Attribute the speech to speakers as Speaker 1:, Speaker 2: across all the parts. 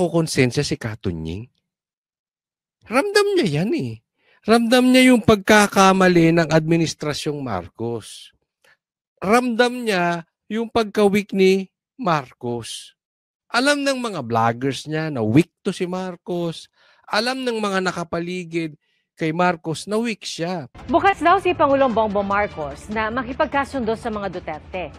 Speaker 1: nakukonsensya si Katunying? Ramdam niya yan eh. Ramdam niya yung pagkakamali ng Administrasyong Marcos. Ramdam niya yung pagka-weak ni Marcos. Alam ng mga vloggers niya na weak to si Marcos. Alam ng mga nakapaligid kay Marcos na weak siya.
Speaker 2: Bukas daw si Pangulong Bongbong Marcos na makipagkasundo sa mga Duterte.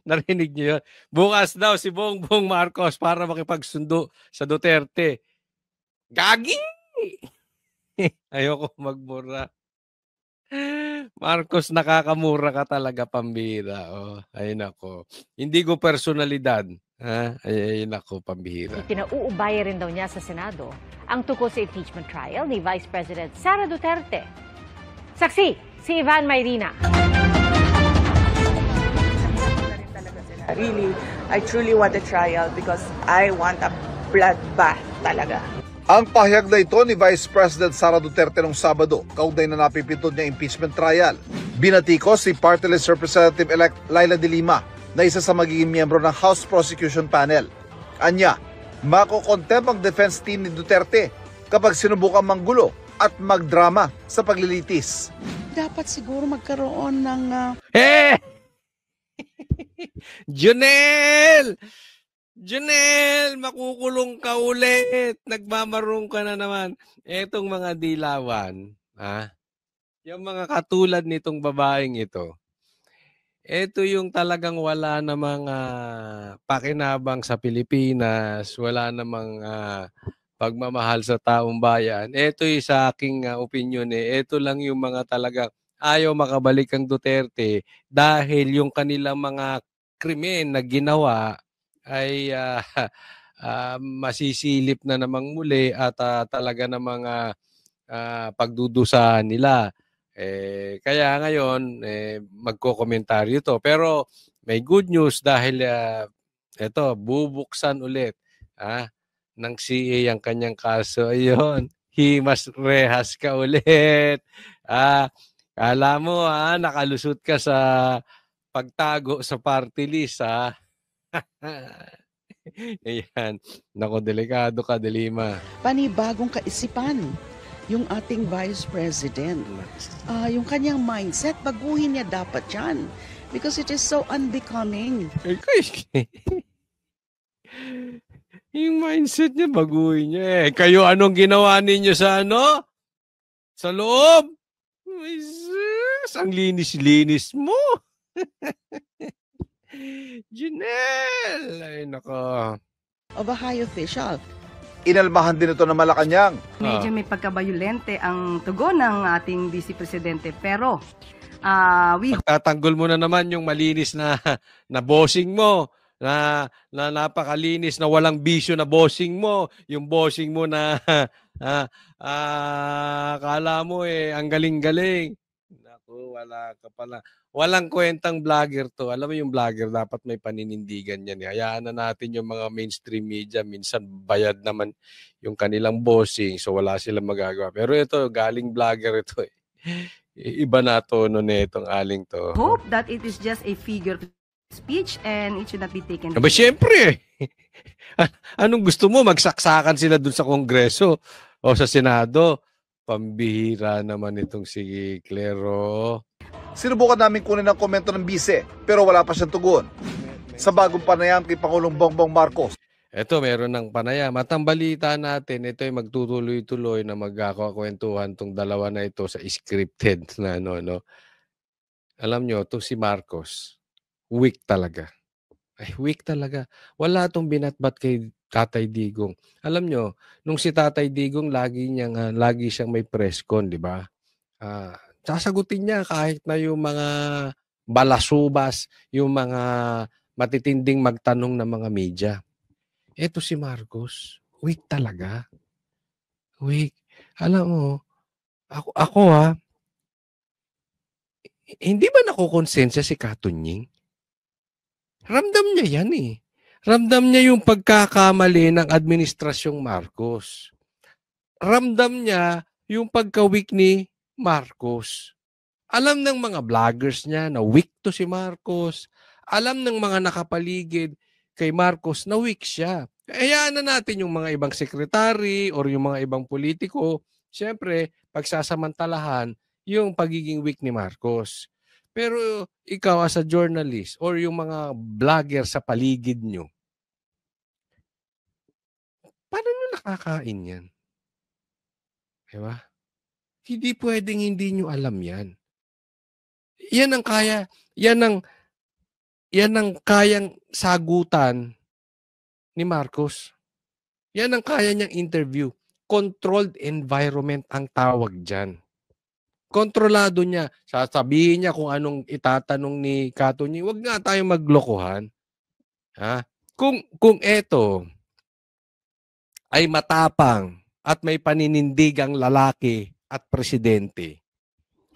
Speaker 1: Narinig niyo yun? Bukas daw si Bongbong Marcos para makipagsundo sa Duterte. Gagi! Ayoko magmura. Marcos, nakakamura ka talaga, pambihira. Oh, ay nako. Hindi ko personalidad. Ha? Ay nako, pambihira.
Speaker 2: Pinauubaya rin daw niya sa Senado ang tungkol sa impeachment trial ni Vice President Sara Duterte. Saksi, si Ivan Mayrina.
Speaker 3: Really, I truly want a trial because I want a bloodbath talaga.
Speaker 4: Ang pahayag na ito ni Vice President Sara Duterte noong Sabado, kaugnay na napipindot niya impeachment trial. Binatikos si Party List Representative-elect Laila de Lima na isa sa magiging miyembro ng House Prosecution Panel. Anya, makokontempt ang defense team ni Duterte kapag sinubukan manggulo at magdrama sa paglilitis.
Speaker 3: Dapat siguro magkaroon ng...
Speaker 1: Junel! Junel, makukulong ka ulit. Nagmamarong ka na naman. Etong mga dilawan, ha? Yung mga katulad nitong babaeng ito, ito yung talagang wala namang pakinabang sa Pilipinas, wala namang pagmamahal sa taong bayan. Ito yung sa aking opinion ito lang yung mga talagang ayaw makabalik ang Duterte dahil yung kanilang mga krimen na ginawa ay masisilip na namang muli at talaga namang pagdudusa nila. Kaya ngayon, magko-komentaryo to. Pero may good news dahil ito, bubuksan ulit ng CA ang kanyang kaso. Ayun, himas rehas ka ulit. Kala mo nakalusot ka sa pagtago sa party list Ayan. Nako, delikado ka, Delima.
Speaker 5: Panibagong kaisipan yung ating Vice President. Yung kanyang mindset, baguhin niya dapat yan. Because it is so unbecoming.
Speaker 1: Yung mindset niya, baguhin niya Kayo, anong ginawa ninyo sa Sa loob? Ang linis-linis mo. Junel! Ay, nako.
Speaker 5: Of a high official.
Speaker 4: Inalmahan din ito ng Malacanang.
Speaker 6: Medyo may pagkabayolente ang tugon ng ating Vice Presidente. Pero,
Speaker 1: pagtatanggol mo na naman yung malinis na bossing mo. Na napakalinis na walang bisyo na bossing mo. Yung bossing mo na akala mo ang galing-galing. Naku, wala ka pala. Walang kwentang vlogger to. Alam mo yung vlogger, dapat may paninindigan yan. Hayaan na natin yung mga mainstream media. Minsan bayad naman yung kanilang bossing. So wala silang magagawa. Pero ito, galing vlogger ito Iba na tono na itong aling to.
Speaker 6: Hope that it is just a figure of speech and it should not be taken.
Speaker 1: Aba, syempre Anong gusto mo? Magsaksakan sila dun sa Kongreso o sa Senado? Pambihira naman itong si Clero.
Speaker 4: Sinubukan namin kunin ang komento ng bise pero wala pa siyang tugon. Sa bagong panayam kay Pangulong Bongbong Marcos.
Speaker 1: Ito, meron ng panayam. At ang balita natin, ito ay magtutuloy-tuloy na magkakakwentuhan tong dalawa na ito sa scripted na Alam nyo, to si Marcos, weak talaga. Ay, weak talaga. Wala tong binatbat kay Tatay Digong. Alam nyo, nung si Tatay Digong, lagi siyang may press con, di ba? Sasagutin niya kahit na yung mga balasubas, yung mga matitinding magtanong ng mga media. Ito si Marcos, weak talaga. Weak. Alam mo, ako hindi ba nakukonsensya si Katunying? Ramdam niya yan Ramdam niya yung pagkakamali ng Administrasyong Marcos. Ramdam niya yung pagka-weak ni Marcos. Alam ng mga vloggers niya na weak to si Marcos. Alam ng mga nakapaligid kay Marcos na weak siya. Hayaan na natin yung mga ibang sekretary or yung mga ibang politiko, siyempre, pagsasamantalahan yung pagiging weak ni Marcos. Pero ikaw as a journalist or yung mga vlogger sa paligid nyo, paano nyo nakakain yan? Diba? Hindi pwedeng hindi nyo alam yan. Yan ang kaya, yan ang kayang sagutan ni Marcos. Yan ang kaya niyang interview. Controlled environment ang tawag dyan. Kontrolado niya. Sasabihin niya kung anong itatanong ni Katunying. Huwag nga tayong maglokohan. Ha? Kung eto ay matapang at may paninindigang lalaki at presidente,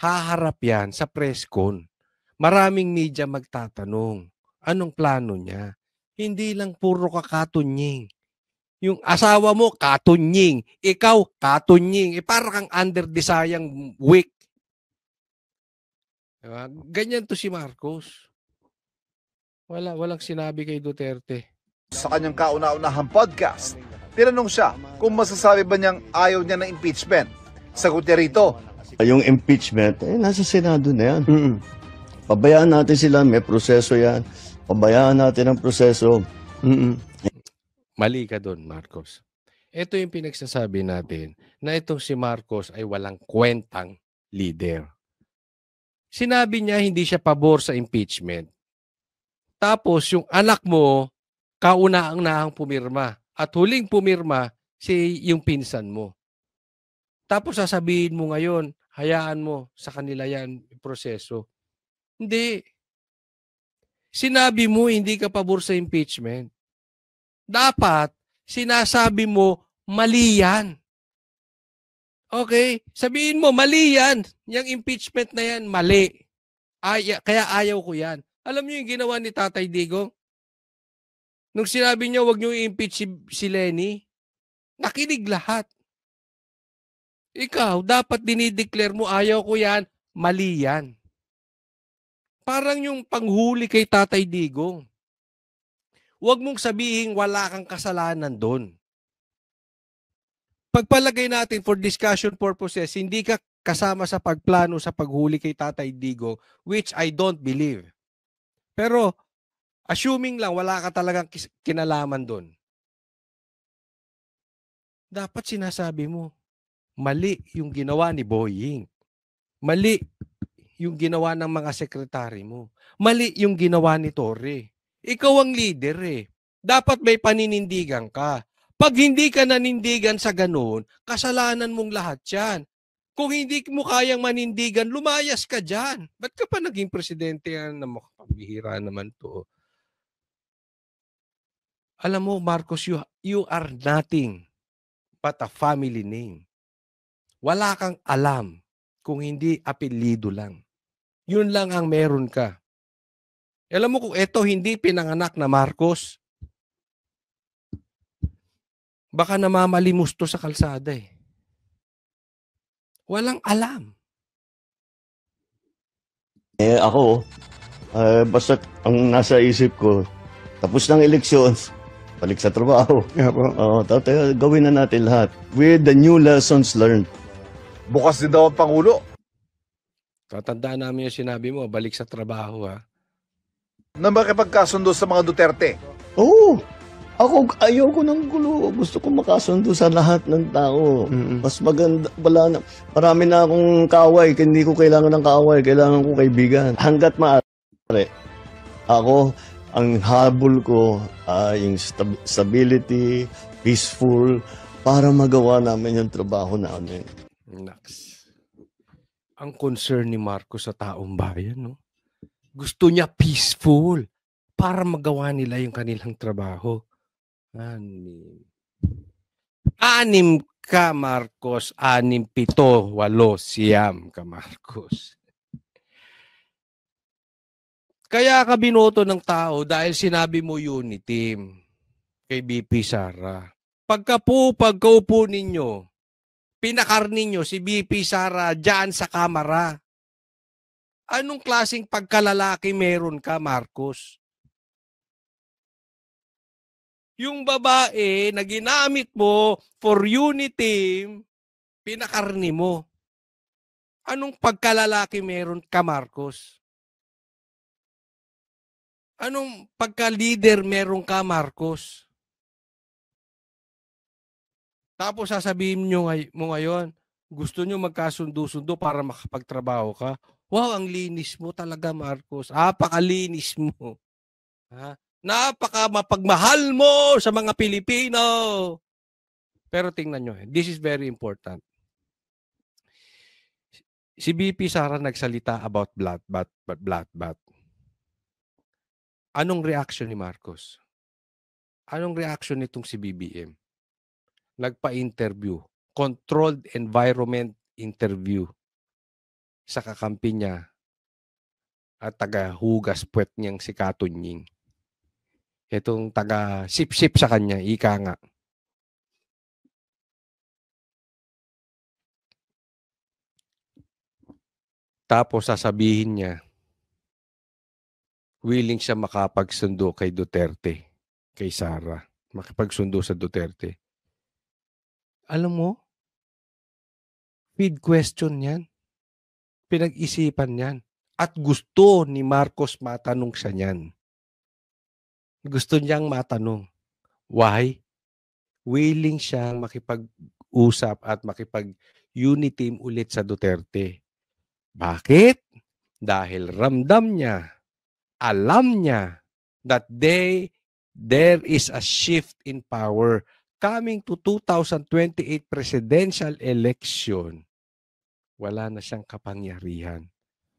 Speaker 1: haharap yan sa press con. Maraming media magtatanong, anong plano niya? Hindi lang puro Katunying. Yung asawa mo, Katunying. Ikaw, Katunying. Para kang under the sayang week. Diba? Ganyan to si Marcos. Walang sinabi kay Duterte.
Speaker 4: Sa kanyang kauna-unahang podcast, tinanong siya kung masasabi ba niyang ayaw niya ng impeachment. Sagot niya rito,
Speaker 7: Yung impeachment, nasa Senado na yan. Pabayaan natin sila, may proseso yan. Pabayaan natin ang proseso.
Speaker 1: Mali ka doon, Marcos. Ito yung pinagsasabi natin na itong si Marcos ay walang kwentang leader. Sinabi niya hindi siya pabor sa impeachment. Tapos yung anak mo, kauna-unahang pumirma. At huling pumirma, yung pinsan mo. Tapos sasabihin mo ngayon, hayaan mo sa kanila yan proseso. Hindi. Sinabi mo hindi ka pabor sa impeachment. Dapat, sinasabi mo, mali yan. Okay? Sabihin mo, mali yan. Yung impeachment na yan, mali. Kaya ayaw ko yan. Alam niyo yung ginawa ni Tatay Digong? Nung sinabi niya, wag niyo i-impeach si Lenny, nakinig lahat. Ikaw, dapat dinideclare mo, ayaw ko yan, mali yan. Parang yung panghuli kay Tatay Digong. Huwag mong sabihin wala kang kasalanan doon. Pagpalagay natin for discussion purposes, hindi ka kasama sa pagplano sa paghuli kay Tatay Digong, which I don't believe. Pero, assuming lang wala ka talagang kinalaman doon. Dapat sinasabi mo, mali yung ginawa ni Boying. Mali yung ginawa ng mga sekretary mo. Mali yung ginawa ni Torre. Ikaw ang leader eh. Dapat may paninindigan ka. Pag hindi ka nanindigan sa ganoon, kasalanan mong lahat yan. Kung hindi mo kayang manindigan, lumayas ka dyan. Ba't ka pa naging presidente yan na makapambihira naman to? Alam mo, Marcos, you are nothing but a family name. Wala kang alam kung hindi apelido lang. Yun lang ang meron ka. Alam mo kung eto hindi pinanganak na Marcos, baka namamalimos to sa kalsada eh. Walang alam.
Speaker 7: Ako, basta ang nasa isip ko, tapos ng eleksyon, balik sa trabaho.
Speaker 8: Yeah, po.
Speaker 7: Gawin na natin lahat with the new lessons learned.
Speaker 4: bukas din daw ang Pangulo
Speaker 1: Tatandaan namin yung sinabi mo, balik sa trabaho ha.
Speaker 4: na makipagkasundo sa mga Duterte.
Speaker 7: Oo. Ako, ayoko ng gulo. Gusto ko makasundo sa lahat ng tao. Mas maganda, marami na akong kaaway. Hindi ko kailangan ng kaaway. Kailangan ko kaibigan. Hanggat maaari, ako, ang habol ko ay yung stability, peaceful, para magawa namin yung trabaho namin.
Speaker 1: Naks. Ang concern ni Marcos sa taong bayan, no? Gusto niya peaceful para magawa nila yung kanilang trabaho. Anim ka, Marcos. 6, 7, 8, 9 ka, Marcos. Kaya ka binoto ng tao dahil sinabi mo unity team kay BP Sara. Pagkaupo ninyo, pinakar ninyo si BP Sara dyan sa kamera. Anong klaseng pagkalalaki meron ka, Marcos? Yung babae na ginamit mo for unity, pinakarni mo. Anong pagkalalaki meron ka, Marcos? Anong pagka-leader meron ka, Marcos? Tapos sasabihin mo ngayon, gusto nyo magkasundo-sundo para makapagtrabaho ka? Wow, ang linis mo talaga, Marcos. Napakalinis mo. Ha? Napaka mapagmahal mo sa mga Pilipino. Pero tingnan nyo, this is very important. Si BP Sara nagsalita about bloodbath. Anong reaction ni Marcos? Anong reaction nitong si BBM? Nagpa-interview, controlled environment interview sa kakampi niya at taga-hugas puwet niyang si Katunying. Itong taga-sip-sip sa kanya, ika nga. Tapos sasabihin niya, willing siya makapagsundo kay Duterte, kay Sara, makipagsundo sa Duterte. Alam mo, feed question yan. Pinag-isipan yan. At gusto ni Marcos matanong siya niyan. Gusto niyang matanong. Why? Willing siyang makipag-usap at makipag-unity ulit sa Duterte. Bakit? Dahil ramdam niya, alam niya that there is a shift in power coming to 2028 presidential election. Wala na siyang kapangyarihan.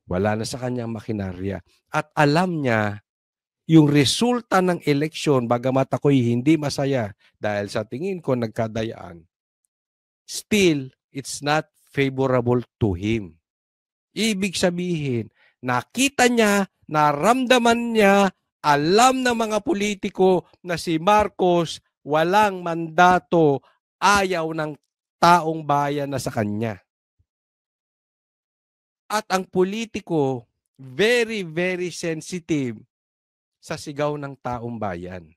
Speaker 1: Wala na sa kanyang makinarya. At alam niya yung resulta ng eleksyon, bagamat ako'y hindi masaya dahil sa tingin ko nagkadayaan, still, it's not favorable to him. Ibig sabihin, nakita niya, naramdaman niya, alam ng mga politiko na si Marcos walang mandato, ayaw ng taong bayan na sa kanya. At ang politiko, very, very sensitive sa sigaw ng taong bayan.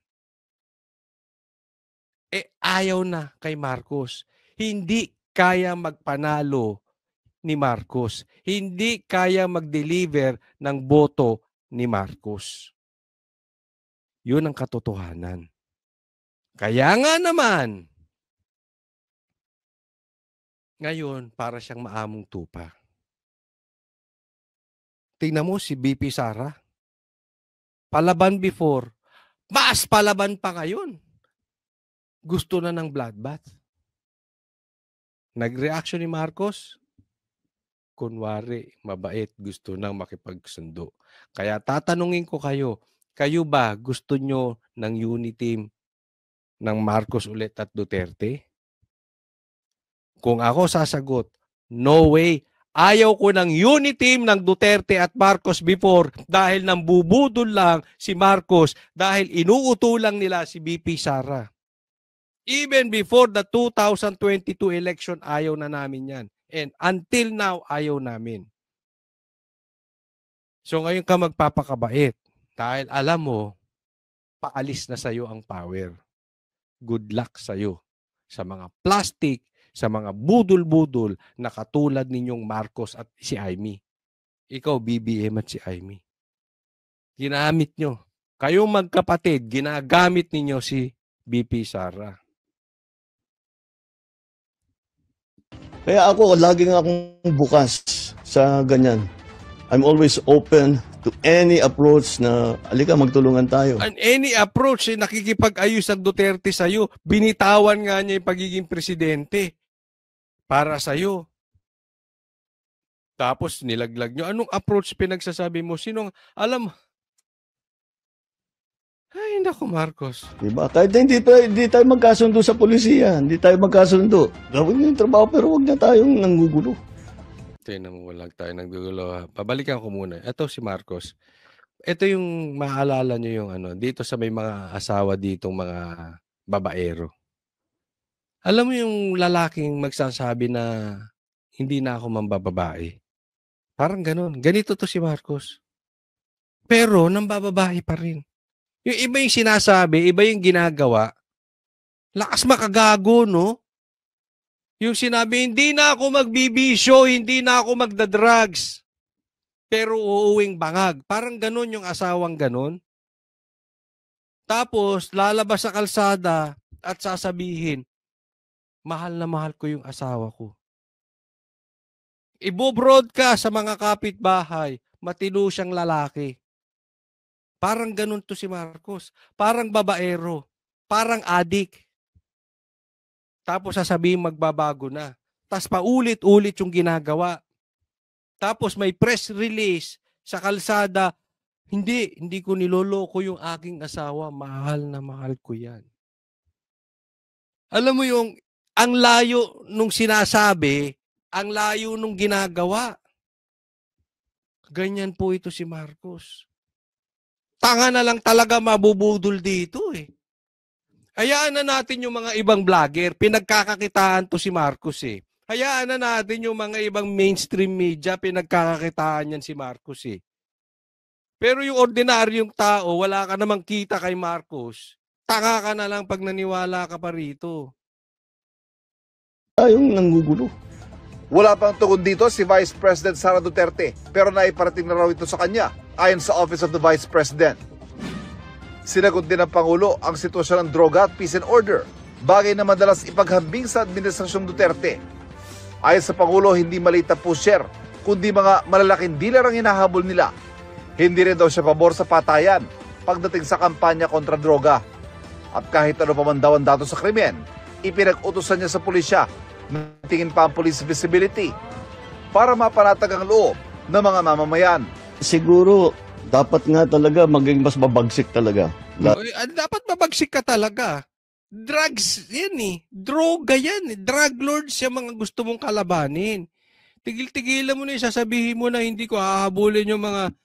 Speaker 1: Ayaw na kay Marcos. Hindi kaya magpanalo ni Marcos. Hindi kaya mag-deliver ng boto ni Marcos. Yun ang katotohanan. Kaya nga naman, ngayon para siyang maamong tupa. Tingnan mo si BP Sara. Palaban before, mas palaban pa ngayon. Gusto na ng bloodbath. Nag-reaction ni Marcos, kunwari, mabait, gusto nang makipagsundo. Kaya tatanungin ko kayo ba gusto nyo ng unity ng Marcos ulit at Duterte? Kung ako sasagot, no way. Ayaw ko ng unity ng Duterte at Marcos before dahil nambubudol lang si Marcos dahil inuutulang nila si BP Sara. Even before the 2022 election, ayaw na namin yan. And until now, ayaw namin. So ngayon ka magpapakabait dahil alam mo, paalis na sa'yo ang power. Good luck sa'yo sa mga plastic, sa mga budol-budol na katulad ninyong Marcos at si Amy. Ikaw, BBM at si Amy. Ginamit nyo. Kayong magkapatid, ginagamit ninyo si BP Sara.
Speaker 7: Kaya ako, laging akong bukas sa ganyan. I'm always open to any approach na, alika, magtulungan tayo.
Speaker 1: And any approach, nakikipag-ayos ang Duterte sa'yo. Binitawan nga niya yung pagiging presidente para sa'yo. Tapos nilaglag nyo. Anong approach pinagsasabi mo? Sinong, alam mo? Ay, naku, Marcos.
Speaker 7: Diba? Kahit hindi tayo magkasundo sa polisiya, hindi tayo magkasundo. Gawin nyo yung trabaho pero huwag na tayong nanggugulo.
Speaker 1: Tingnan mo, walang tayo nagdugulo. Pabalikan ko muna. Ito si Marcos. Ito yung maaalala nyo yung dito sa may mga asawa ditong mga babaero. Alam mo yung lalaking magsasabi na hindi na ako mambababae. Parang ganun. Ganito to si Marcos. Pero nambababae pa rin. Yung iba yung sinasabi, iba yung ginagawa. Lakas makagago, no? Yung sinabi, hindi na ako magbibisyo, hindi na ako magdadrugs. Pero uuwing bangag. Parang ganun yung asawang ganun. Tapos, lalabas sa kalsada at sasabihin, mahal na mahal ko yung asawa ko. Ibo-broadcast sa mga kapitbahay, matino siyang lalaki. Parang ganun to si Marcos. Parang babaero. Parang adik. Tapos sasabihin magbabago na. Tapos paulit-ulit yung ginagawa. Tapos may press release sa kalsada, hindi ko niloloko yung aking asawa. Mahal na mahal ko yan. Alam mo yung, ang layo nung sinasabi, ang layo nung ginagawa. Ganyan po ito si Marcos. Tanga na lang talaga mabubudol dito eh. Hayaan na natin yung mga ibang vlogger. Pinagkakakitaan to si Marcos eh. Hayaan na natin yung mga ibang mainstream media. Pinagkakakitaan yan si Marcos eh. Pero yung ordinaryong tao, wala ka namang kita kay Marcos. Tanga ka na lang pag naniwala ka pa rito.
Speaker 7: Yung nanggugulo.
Speaker 4: Wala pang tugon dito si Vice President Sara Duterte pero naiparating na raw ito sa kanya ayon sa Office of the Vice President. Sinagot din ng Pangulo ang sitwasyon ng droga at peace and order, bagay na madalas ipaghambing sa Administrasyong Duterte. Ayon sa Pangulo, hindi maliit na pusher, kundi mga malalaking dealer ang hinahabol nila. Hindi rin daw siya pabor sa patayan pagdating sa kampanya kontra droga. At kahit ano pa man daw ang dato sa krimen, ipinag-utusan niya sa pulisya na tingin pa ang police visibility para mapanatag ang loob ng mga mamamayan.
Speaker 7: Siguro, dapat nga talaga maging mas mabagsik talaga.
Speaker 1: Dapat mabagsik ka talaga. Drugs yan eh. Droga yan eh. Drug lords yung mga gusto mong kalabanin. Tigil-tigilan mo na yung sasabihin mo na hindi ko hahabulin yung mga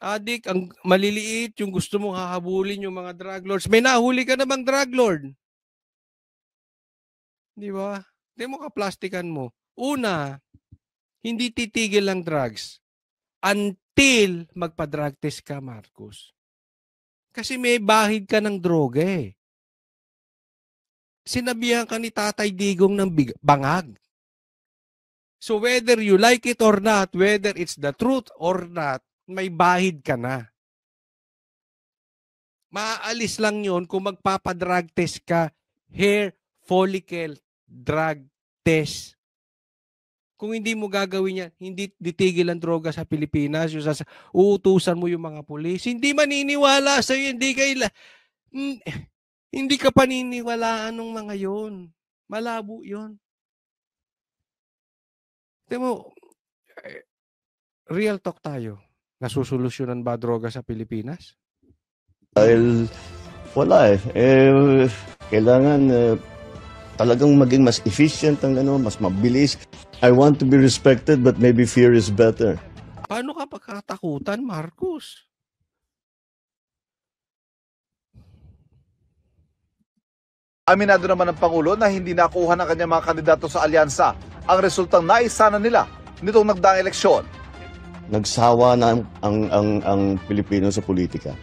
Speaker 1: adik, ang maliliit, yung gusto mong hahabulin yung mga drug lords. May nahuli ka namang drug lord. Di ba? Hindi mo kaplastikan mo. Una, hindi titigil ang drugs until magpa-drug test ka, Marcos. Kasi may bahid ka ng droga eh. Sinabihan ka ni Tatay Digong ng bangag. So whether you like it or not, whether it's the truth or not, may bahid ka na. Maaalis lang yon kung magpapadrug test ka, hair follicle drug test. Kung hindi mo gagawin yan, hindi titigil ang droga sa Pilipinas, yung uutusan mo yung mga pulis, hindi maniniwala sa'yo, hindi ka paniniwalaan ng mga yon. Malabo yon. Tingnan mo, real talk tayo. Nasusolusyonan ba droga sa Pilipinas?
Speaker 7: Dahil wala eh. Kailangan talagang maging mas efficient ang mas mabilis. I want to be respected but maybe fear is better.
Speaker 1: Paano ka pagkatakutan, Marcos?
Speaker 4: Aminado naman ng Pangulo na hindi nakuha ng kanyang mga kandidato sa alyansa ang resultang naisana nila nitong nagdaang eleksyon.
Speaker 7: Nagsawa na ang Pilipino sa politika.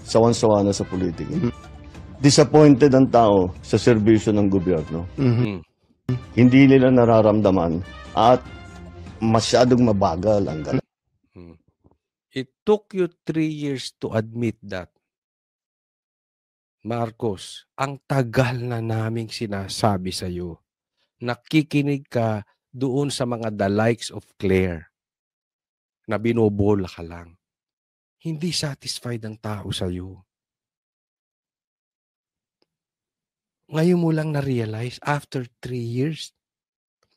Speaker 7: Sawan-sawa na sa politika. Disappointed ang tao sa serbisyo ng gobyerno. Hindi nila nararamdaman at masyadong mabagal ang galang.
Speaker 1: It took you 3 years to admit that. Marcos, ang tagal na naming sinasabi sa iyo. Nakikinig ka doon sa mga the likes of Claire na binobola ka lang. Hindi satisfied ang tao sa iyo. Ngayon mo lang na-realize after 3 years.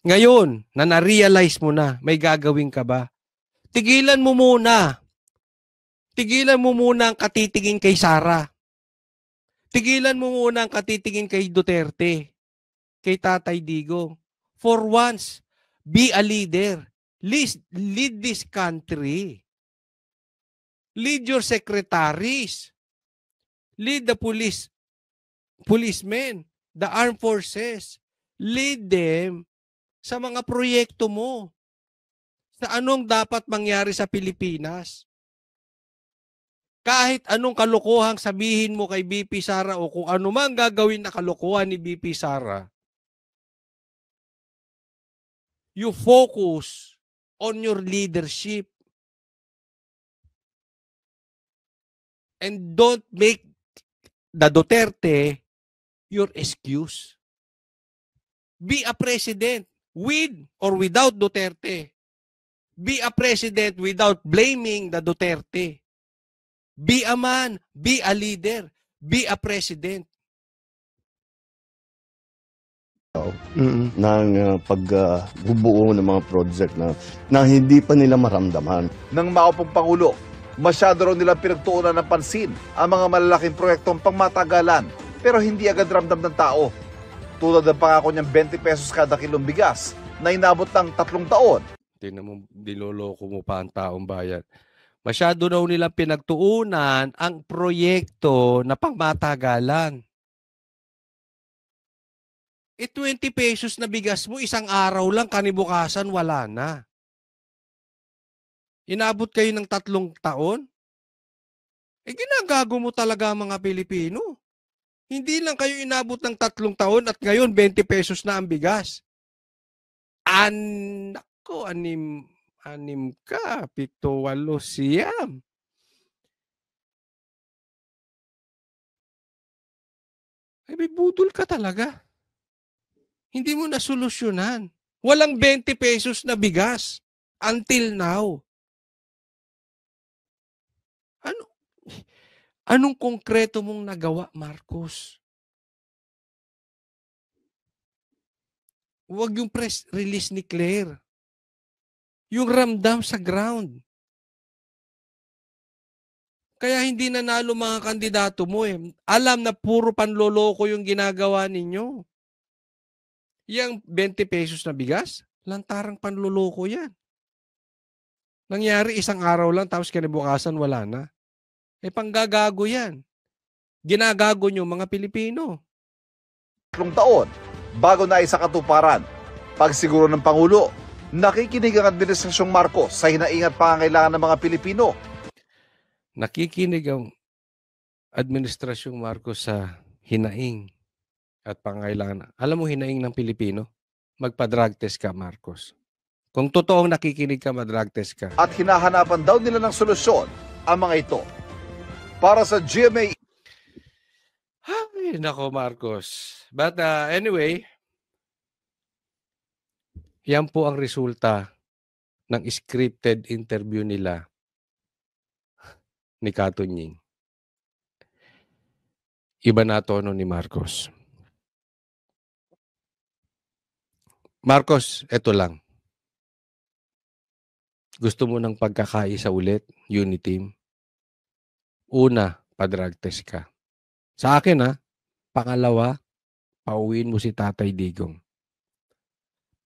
Speaker 1: Ngayon, na na-realize mo na, may gagawin ka ba? Tigilan mo muna. Tigilan mo muna ang katitingin kay Sara. Tigilan mo muna ang katitingin kay Duterte, kay Tatay Digong. For once, be a leader. Lead this country. Lead your secretaries. Lead the policemen, the armed forces. Lead them sa mga proyekto mo. Sa anong dapat mangyari sa Pilipinas. Kahit anong kalokohang sabihin mo kay BP Sara o kung ano man gagawin na kalokohan ni BP Sara, you focus on your leadership. And don't make the Duterte your excuse. Be a president with or without Duterte. Be a president without blaming the Duterte. Be a man, be a leader, be a president.
Speaker 7: Ng pagbubuo ng mga project na hindi pa nila maramdaman.
Speaker 4: Nang maupong Pangulo, masyado raw nilang pinagtuunan ng pansin ang mga malalaking proyektong pangmatagalan pero hindi agad ramdam ng tao. Tulad ng pangako niyang 20 pesos kada kilong bigas na inabot ng 3 taon.
Speaker 1: Diloloko mo pa ang taong bayan. Masyado raw nilang pinagtuunan ang proyekto na pangmatagalan. 20 pesos na bigas mo, isang araw lang, kanibukasan, wala na. Inabot kayo ng 3 taon? Ginagago mo talaga mga Pilipino. Hindi lang kayo inabot ng 3 taon at ngayon 20 pesos na ang bigas. Nako, anim ka, 7, 8, 9. May budol ka talaga. Hindi mo nasolusyonan. Walang 20 pesos na bigas until now. Anong konkreto mong nagawa, Marcos? Huwag yung press release ni Claire. Yung ramdam sa ground. Kaya hindi nanalo mga kandidato mo eh. Alam na puro panloloko yung ginagawa ninyo. Yang 20 pesos na bigas, lantarang panloloko yan. Nangyari isang araw lang tapos kinabukasan wala na. Panggagago yan. Ginagago nyo mga Pilipino.
Speaker 4: 3 taon bago na isa katuparan. Pagsiguro ng Pangulo, nakikinig ang Administrasyong Marcos sa hinaing at pangangailangan ng mga Pilipino.
Speaker 1: Nakikinig ang Administrasyong Marcos sa hinaing at pangangailangan. Alam mo hinaing ng Pilipino? Magpa-drug test ka, Marcos. Kung totoong nakikinig ka, mag-drug test ka.
Speaker 4: At hinahanapan daw nila ng solusyon ang mga ito. Para sa GMA.
Speaker 1: Ay, nako Marcos. But anyway, yan po ang resulta ng scripted interview nila ni Katunying. Iba na tono ni Marcos. Marcos, eto lang. Gusto mo ng pagkakaisa ulit, Uniteam? Una, pa-drug test ka. Sa akin pangalawa, pauwiin mo si Tatay Digong.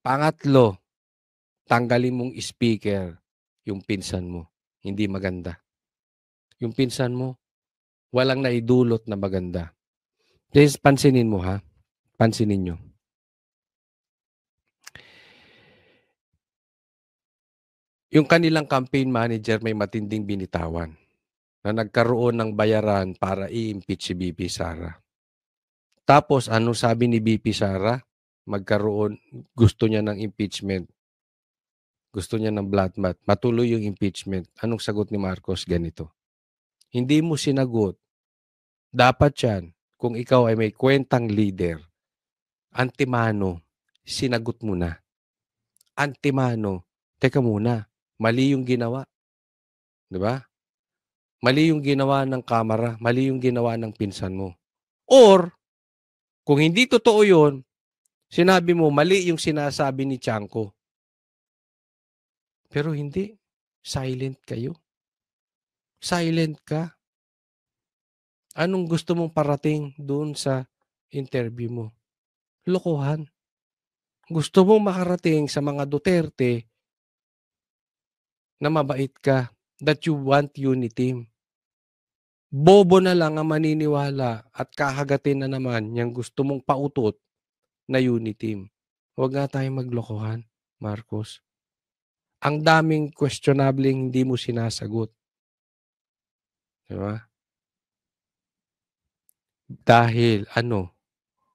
Speaker 1: Pangatlo, tanggalin mong speaker yung pinsan mo. Hindi maganda. Yung pinsan mo, walang naidulot na maganda. Please, pansinin mo ha. Pansinin nyo. Yung kanilang campaign manager may matinding binitawan na nagkaroon ng bayaran para i-impeach si BP Sara. Tapos, anong sabi ni BP Sara? Gusto niya ng impeachment. Gusto niya ng blood mat. Matuloy yung impeachment. Anong sagot ni Marcos? Ganito. Hindi mo sinagot. Dapat yan, kung ikaw ay may kwentang leader, antimano, sinagot mo na. Antimano, teka muna, mali yung ginawa. Diba? Mali yung ginawa ng kamera, mali yung ginawa ng pinsan mo. Or, kung hindi totoo yun, sinabi mo, mali yung sinasabi ni Chanko. Pero hindi. Silent kayo. Silent ka. Anong gusto mong parating doon sa interview mo? Lokohan. Gusto mong makarating sa mga Duterte na mabait ka, that you want Uniteam. Bobo na lang ang maniniwala at kahagatin na naman yung gusto mong pautot na Uniteam. Huwag nga tayong maglokohan, Marcos. Ang daming questionable hindi mo sinasagot. Di ba? Dahil ano,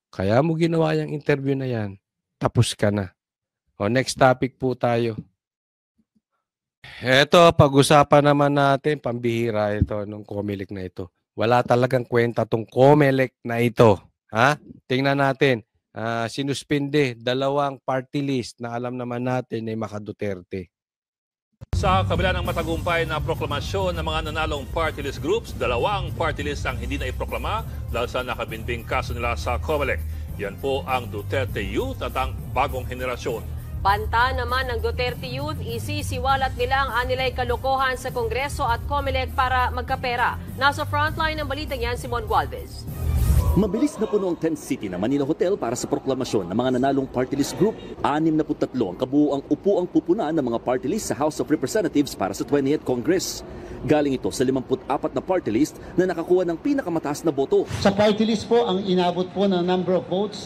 Speaker 1: kaya mo ginawa yung interview na yan, tapos ka na. O, next topic po tayo. Eto, pag-usapan naman natin, pambihira ito, nung COMELEC na ito. Wala talagang kwenta tong COMELEC na ito. Ha? Tingnan natin. Sinuspinde 2 party list na alam naman natin ay Maka-Duterte.
Speaker 8: Sa kabila ng matagumpay na proklamasyon ng mga nanalong party list groups, 2 party list ang hindi na iproklama dahil sa nakabinbing kaso nila sa COMELEC. Yan po ang Duterte Youth at ang bagong henerasyon.
Speaker 9: Banta naman ng Duterte Youth, isisiwalat nila ang anilay kalokohan sa Kongreso at COMELEC para magkapera. Nasa frontline ng balitang yan si Mon Gualvez.
Speaker 10: Mabilis na puno ang tent city ng Manila Hotel para sa proklamasyon ng mga nanalong party list group. 63 ang kabuuang upuang pupunan ng mga party list sa House of Representatives para sa 20th Congress. Galing ito sa 54 na party list na nakakuha ng pinakamataas na boto.
Speaker 11: Sa party list po, ang inabot po ng number of votes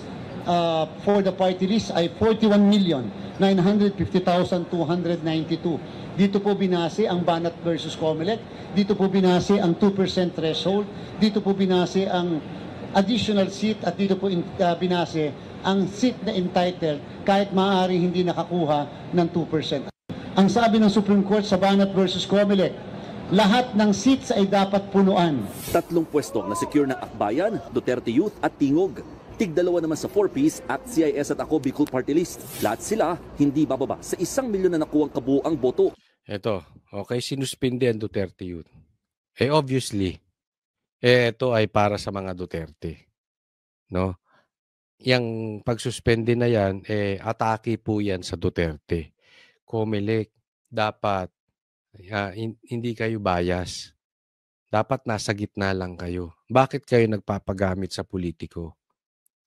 Speaker 11: for the party list ay 41,950,292. Dito po binase ang Banat versus COMELEC. Dito po binase ang 2% threshold. Dito po binase ang additional seat at dito po binase ang seat na entitled kahit maaaring hindi nakakuha ng 2%. Ang sabi ng Supreme Court sa Banat versus COMELEC, lahat ng seats ay dapat punuan.
Speaker 10: 3 pwesto na secure ng Akbayan, Duterte Youth at Tingog. Tig-2 naman sa 4-piece at CIS at Ako Bicol Party List. Lahat sila hindi bababa sa 1 milyon na nakuhang kabuuang boto.
Speaker 1: Ito, okay, sinuspinde ang Duterte Youth. Obviously, ito ay para sa mga Duterte. No? Yang pagsuspende na yan, atake po yan sa Duterte. COMELEC, dapat hindi kayo bias. Dapat nasa gitna lang kayo. Bakit kayo nagpapagamit sa politiko?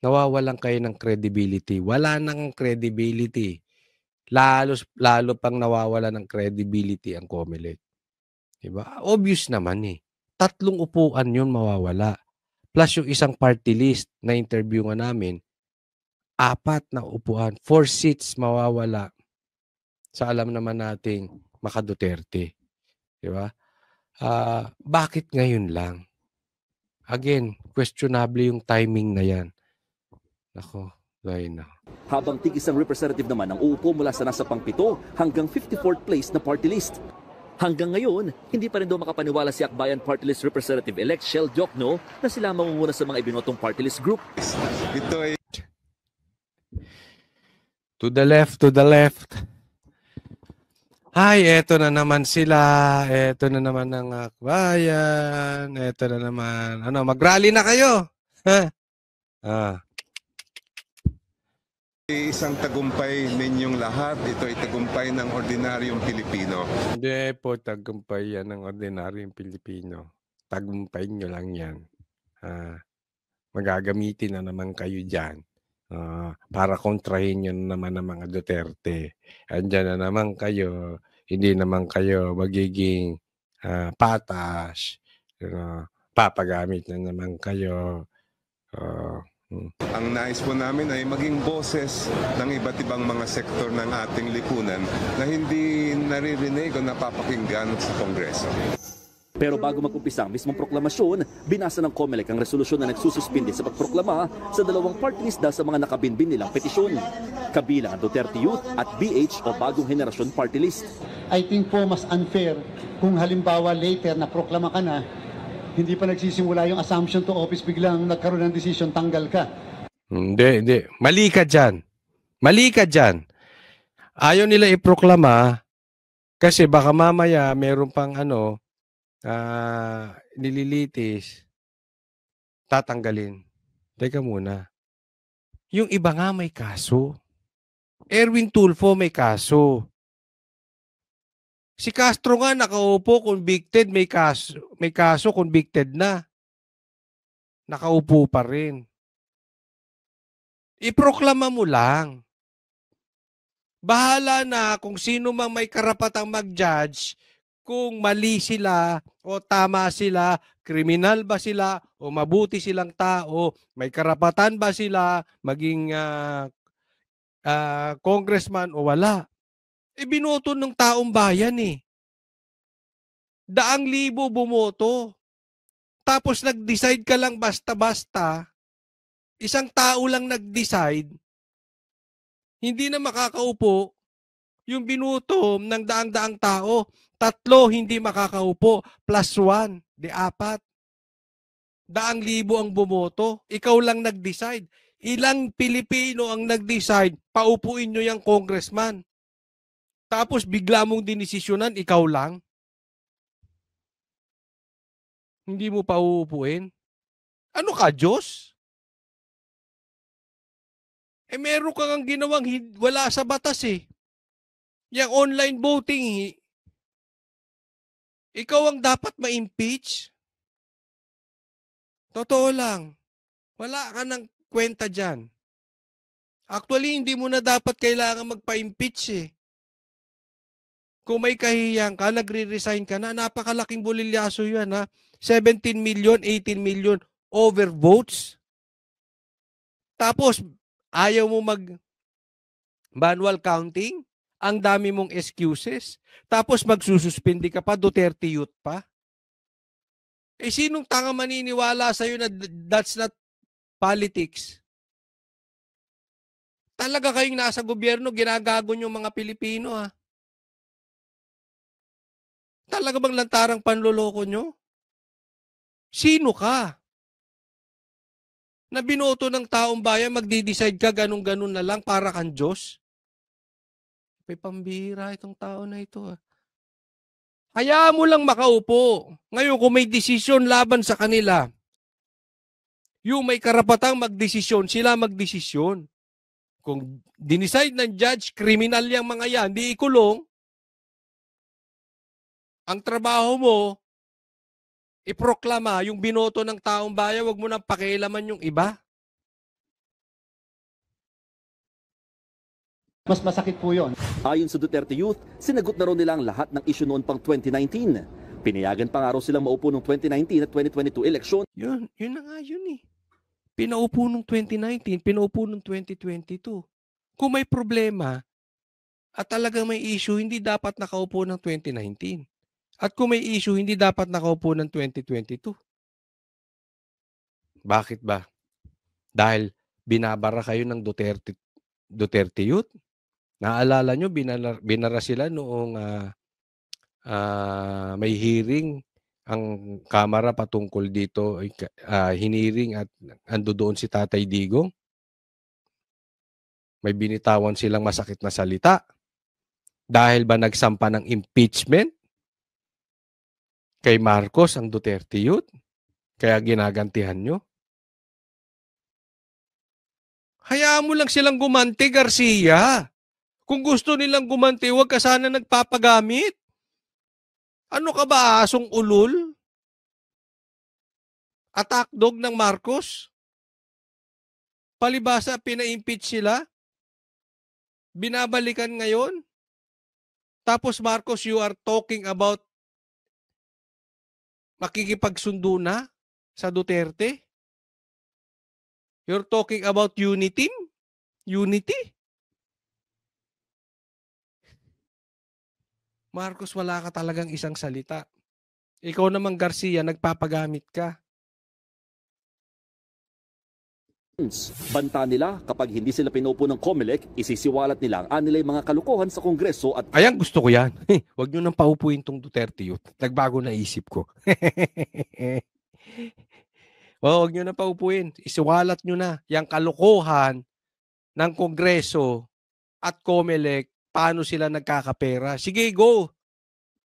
Speaker 1: Nawawalan kayo ng credibility. Wala nang credibility. Lalo pang nawawala ng credibility ang COMELEC. Diba? Obvious naman 3 upuan yun mawawala. Plus yung isang party list na interview nga namin, 4 na upuan, 4 seats mawawala sa alam naman nating Maka-Duterte. Diba? Bakit ngayon lang? Again, questionable yung timing na yan. Nako, gaya na.
Speaker 10: Habang tig-isang representative naman ang uupo mula sa nasa pang-7 hanggang 54th place na party list. Hanggang ngayon, hindi pa rin daw makapaniwala si Akbayan Party List Representative-elect Shell Diokno na sila mamumuna sa mga ibinotong party list group.
Speaker 1: Ito ay to the left, to the left. Ay, eto na naman sila. Eto na naman ang Akbayan. Eto na naman. Mag-rally na kayo. Ha?
Speaker 12: Isang tagumpay ninyong lahat. Ito ay tagumpay ng ordinaryong Pilipino.
Speaker 1: Hindi po tagumpay yan ng ordinaryong Pilipino. Tagumpay nyo lang yan. Magagamitin na naman kayo dyan. Para kontrahin nyo naman ang mga Duterte. Andyan na naman kayo. Hindi naman kayo magiging patas. Papagamit na naman kayo.
Speaker 12: Ang nais po namin ay maging boses ng iba't ibang mga sektor ng ating lipunan na hindi naririnig o napapakinggan sa Kongreso.
Speaker 10: Pero bago mag-umpisa ang mismong proklamasyon, binasa ng COMELEC ang resolusyon na nagsususpinde sa pagproklama sa 2 party list dahil sa mga nakabinbin nilang petisyon. Kabilang ang Duterte Youth at BH o Bagong Henerasyon Party List.
Speaker 11: I think po mas unfair kung halimbawa later na proklama ka na, hindi pa nagsisimula yung assumption to office, biglang nagkaroon ng decision, tanggal ka.
Speaker 1: Hindi. Mali ka dyan. Ayaw nila iproklama kasi baka mamaya meron pang nililitis, tatanggalin. Teka muna. Yung iba nga may kaso. Erwin Tulfo may kaso. Si Castro nga nakaupo, convicted, may kaso, convicted na. Nakaupo pa rin. Iproklama mo lang. Bahala na kung sino mang may karapatang mag-judge kung mali sila o tama sila, kriminal ba sila o mabuti silang tao, may karapatan ba sila maging congressman o wala. Binoto ng taong bayan . 100,000 bumoto. Tapos nag-decide ka lang basta-basta, isang tao lang nag-decide, hindi na makakaupo yung binuto ng daang-daang tao. 3 hindi makakaupo, +1, di 4. 100,000 ang bumoto. Ikaw lang nag-decide. Ilang Pilipino ang nag-decide, paupuin nyo yung congressman. Tapos bigla mong dinesisyonan, ikaw lang. Hindi mo pa uupuin. Ano ka, Diyos? Meron kang ginawang wala sa batas eh. Yung online voting, ikaw ang dapat ma-impeach. Totoo lang. Wala ka ng kwenta dyan. Actually, hindi mo na dapat kailangan magpa-impeach eh. Kung may kahiyang ka, nagre-resign ka na, napakalaking bulilyaso yan ha. 17 million, 18 million overvotes. Tapos, ayaw mo mag-manual counting? Ang dami mong excuses. Tapos magsususpindi ka pa, Duterte Youth pa. Sinong tanga maniniwala sa'yo na that's not politics? Talaga kayong nasa gobyerno, ginagago yung mga Pilipino ha. Talaga bang lantarang panloloko nyo? Sino ka? Na binoto ng taong bayan, magdi-decide ka ganun-ganun na lang para kang Diyos? May pambira itong tao na ito. Hayaan mo lang makaupo. Ngayon, kung may desisyon laban sa kanila, yung may karapatang magdesisyon, sila magdesisyon. Kung dinicide ng judge, kriminal yung mga yan, di ikulong. Ang trabaho mo, iproklama yung binoto ng taong bayan, wag mo nang pakialaman yung iba.
Speaker 11: Mas masakit po yun.
Speaker 10: Ayon sa Duterte Youth, sinagot na raw nila ang lahat ng issue noon pang 2019. Pinayagan pa nga raw silang maupo noong 2019 at 2022 eleksyon.
Speaker 1: Yun na nga yun eh. Pinaupo nung 2019, pinaupo nung 2022. Kung may problema at talagang may issue, hindi dapat nakaupo ng 2019. At kung may issue, hindi dapat nakaupo ng 2022. Bakit ba? Dahil binabara kayo ng Duterte Youth? Naalala nyo, binara sila noong may hearing ang Kamara patungkol dito, hiniring at ando doon si Tatay Digong. May binitawan silang masakit na salita. Dahil ba nagsampa ng impeachment kay Marcos ang Duterte Youth? Kaya ginagantihan nyo? Hayaan mo lang silang gumanti, Garcia. Kung gusto nilang gumanti, huwag ka sana nagpapagamit. Ano ka ba, asong ulol? Attack dog ng Marcos? Palibasa, pina-impeach sila? Binabalikan ngayon? Tapos Marcos, you are talking about makikipagsundo na sa Duterte? You're talking about unity? Unity? Marcos, wala ka talagang isang salita. Ikaw naman, Garcia, nagpapagamit ka.
Speaker 10: Banta nila kapag hindi sila pinupo ng COMELEC, isisiwalat nila ang anilay mga kalukuhan sa Kongreso at...
Speaker 1: Ayan, gusto ko yan. Huwag nyo nang paupuin tong Duterte Youth. Nagbago na isip ko. Huwag nyo nang paupuin. Isiwalat nyo na yung kalukuhan ng Kongreso at COMELEC, paano sila nagkakapera. Sige, go!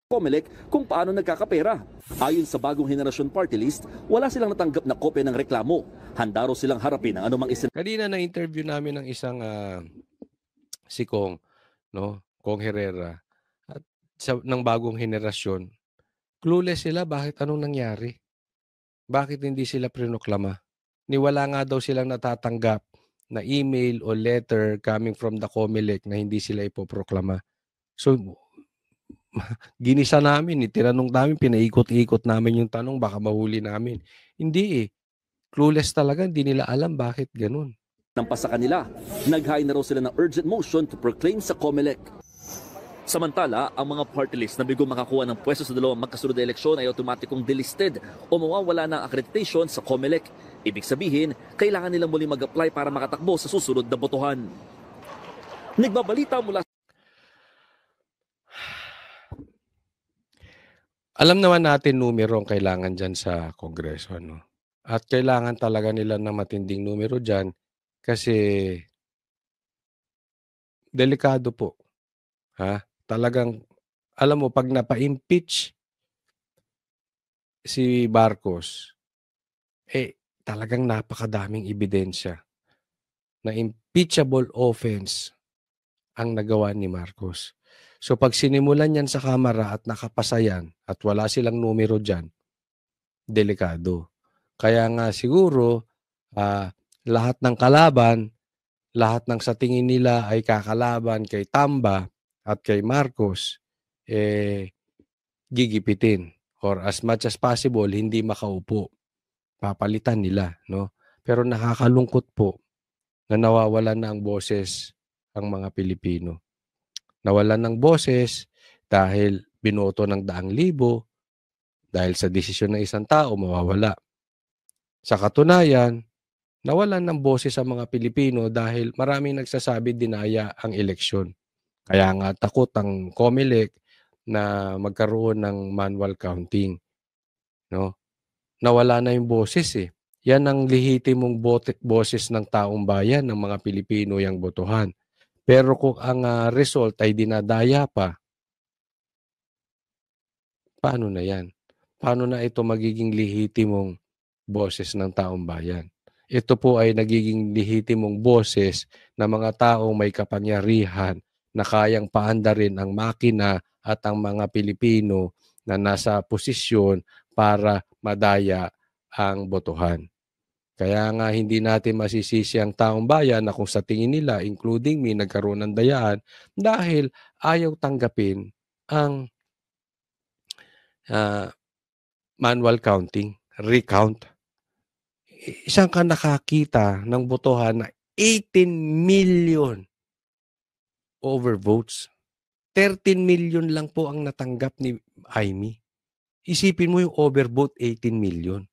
Speaker 10: COMELEC kung paano nagkakapera. Ayon sa bagong henerasyon party list, wala silang natanggap na kopya ng reklamo. Handa raw silang harapin ang anumang
Speaker 1: Kanina na-interview namin ng isang si Kong, no? Kong Herrera. At ng bagong henerasyon, clueless sila bakit anong nangyari. Bakit hindi sila prinoklama? Niwala nga daw silang natatanggap na email o letter coming from the COMELEC na hindi sila ipoproklama. So, ginisa namin, tinanong namin, pinaikot-ikot namin yung tanong, baka mahuli namin. Hindi eh. Clueless talaga, hindi nila alam bakit ganun.
Speaker 10: Nampas sa kanila, nag-high na raw sila ng urgent motion to proclaim sa COMELEC. Samantala, ang mga party list na bigo makakuha ng pwesto sa dalawang magkasunod na eleksyon ay automatikong delisted o mawawala ng accreditation sa COMELEC. Ibig sabihin, kailangan nilang muli mag-apply para makatakbo sa susunod na botohan. Nagbabalita mula...
Speaker 1: Alam naman natin numero ang kailangan dyan sa Kongreso. No? At kailangan talaga nila ng matinding numero dyan kasi delikado po. Ha? Talagang, alam mo, pag napa-impeach si Marcos, talagang napakadaming ebidensya na impeachable offense ang nagawa ni Marcos. So pag sinimulan yan sa Kamara at nakapasa yan at wala silang numero dyan, delikado. Kaya nga siguro, lahat ng kalaban, lahat ng sa tingin nila ay kakalaban kay Tamba at kay Marcos, gigipitin. Or as much as possible, hindi makaupo. Papalitan nila. No? Pero nakakalungkot po na nawawalan na ang boses ang mga Pilipino. Nawalan ng boses dahil binoto ng 100,000, dahil sa desisyon ng isang tao, mawawala. Sa katunayan, nawalan ng boses ang mga Pilipino dahil maraming nagsasabi dinaya ang eleksyon. Kaya nga takot ang COMELEC na magkaroon ng manual counting. No? Nawala na yung boses eh. Yan ang lehitimong boses ng taong bayan ng mga Pilipino yang botohan. Pero kung ang result ay dinadaya pa, paano na yan? Paano na ito magiging lehitimong boses ng taong bayan? Ito po ay nagiging lehitimong boses ng mga taong may kapangyarihan na kayang paandarin ang makina at ang mga Pilipino na nasa posisyon para madaya ang botohan. Kaya nga hindi natin masisisi ang taong bayan na kung sa tingin nila, including me, nagkaroon ng dayaan dahil ayaw tanggapin ang manual counting, recount. Isang ka nakakita ng botohan na 18 million overvotes. 13 million lang po ang natanggap ni Aimee. Isipin mo yung overvote 18 million.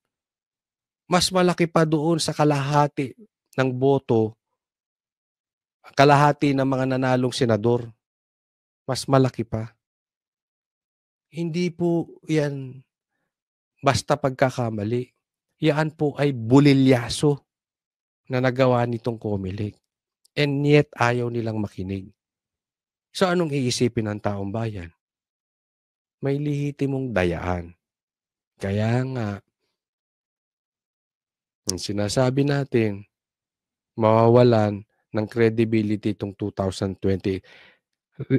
Speaker 1: Mas malaki pa doon sa kalahati ng boto, kalahati ng mga nanalong senador. Mas malaki pa. Hindi po yan basta pagkakamali. Yan po ay bulilyaso na nagawa nitong COMELEC. And yet, ayaw nilang makinig. So, anong iisipin ng taong bayan? May lehitimong dayaan. Kaya nga, ang sinasabi natin, mawawalan ng credibility itong 2020.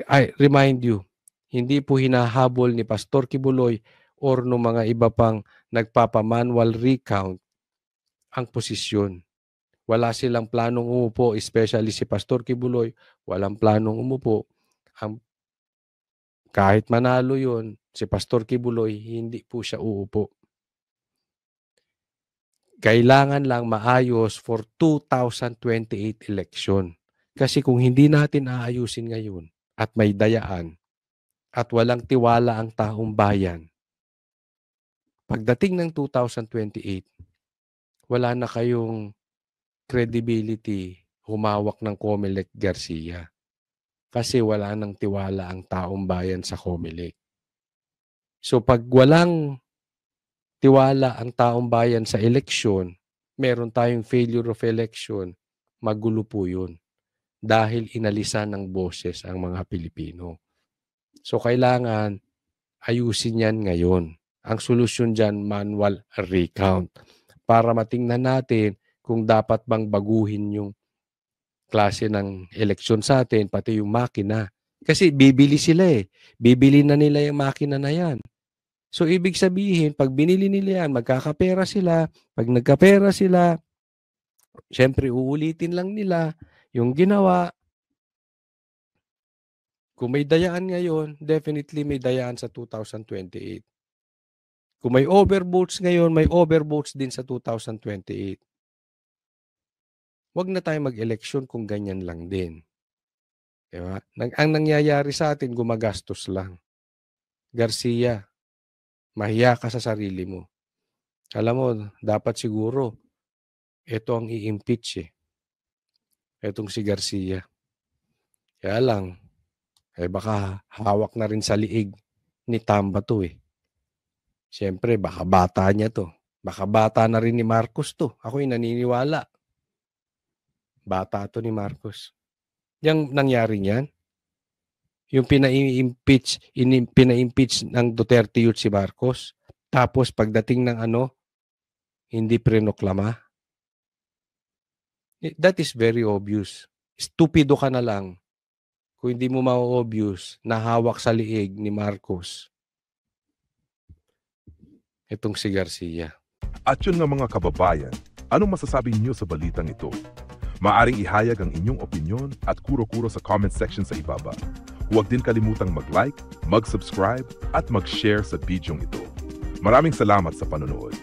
Speaker 1: I remind you, hindi po hinahabol ni Pastor Kibuloy or no mga iba pang nagpapamanual recount ang posisyon. Wala silang planong umupo, especially si Pastor Kibuloy, walang planong umupo. Kahit manalo yun, si Pastor Kibuloy, hindi po siya uupo. Kailangan lang maayos for 2028 election. Kasi kung hindi natin aayusin ngayon at may dayaan at walang tiwala ang taong bayan, pagdating ng 2028, wala na kayong credibility humawak ng COMELEC Garcia. Kasi wala nang tiwala ang taong bayan sa COMELEC. So pag walang tiwala ang taong bayan sa eleksyon, meron tayong failure of election, magulo po yun. Dahil inalisan ng boses ang mga Pilipino. So kailangan ayusin yan ngayon. Ang solusyon dyan, manual recount. Para matingnan natin kung dapat bang baguhin yung klase ng eleksyon sa atin, pati yung makina. Kasi bibili sila eh. Bibili na nila yung makina na yan. So, ibig sabihin, pag binili nila yan, magkakapera sila. Pag nagkapera sila, syempre, uulitin lang nila yung ginawa. Kung may dayaan ngayon, definitely may dayaan sa 2028. Kung may overvotes ngayon, may overvotes din sa 2028. Huwag na tayo mag-eleksyon kung ganyan lang din. Diba? Ang nangyayari sa atin, gumagastos lang. Garcia, mahiya ka sa sarili mo. Alam mo, dapat siguro, ito ang i-impeach eh. Itong si Garcia. Kaya lang, baka hawak na rin sa liig ni Tamba to eh. Siyempre, baka bata niya to. Baka bata na rin ni Marcos to. Ako'y naniniwala. Bata to ni Marcos. Yang nangyari niyan, yung pina-impeach ng Duterte Youth si Marcos, tapos pagdating ng hindi prinoklama. That is very obvious. Stupido ka na lang kung hindi mo ma-obvious na hawak sa liig ni Marcos itong si Garcia.
Speaker 13: At yun nga mga kababayan, anong masasabi niyo sa balitang ito? Maaring ihayag ang inyong opinyon at kuro-kuro sa comment section sa ibaba. Huwag din kalimutang mag-like, mag-subscribe at mag-share sa bidyong ito. Maraming salamat sa panonood.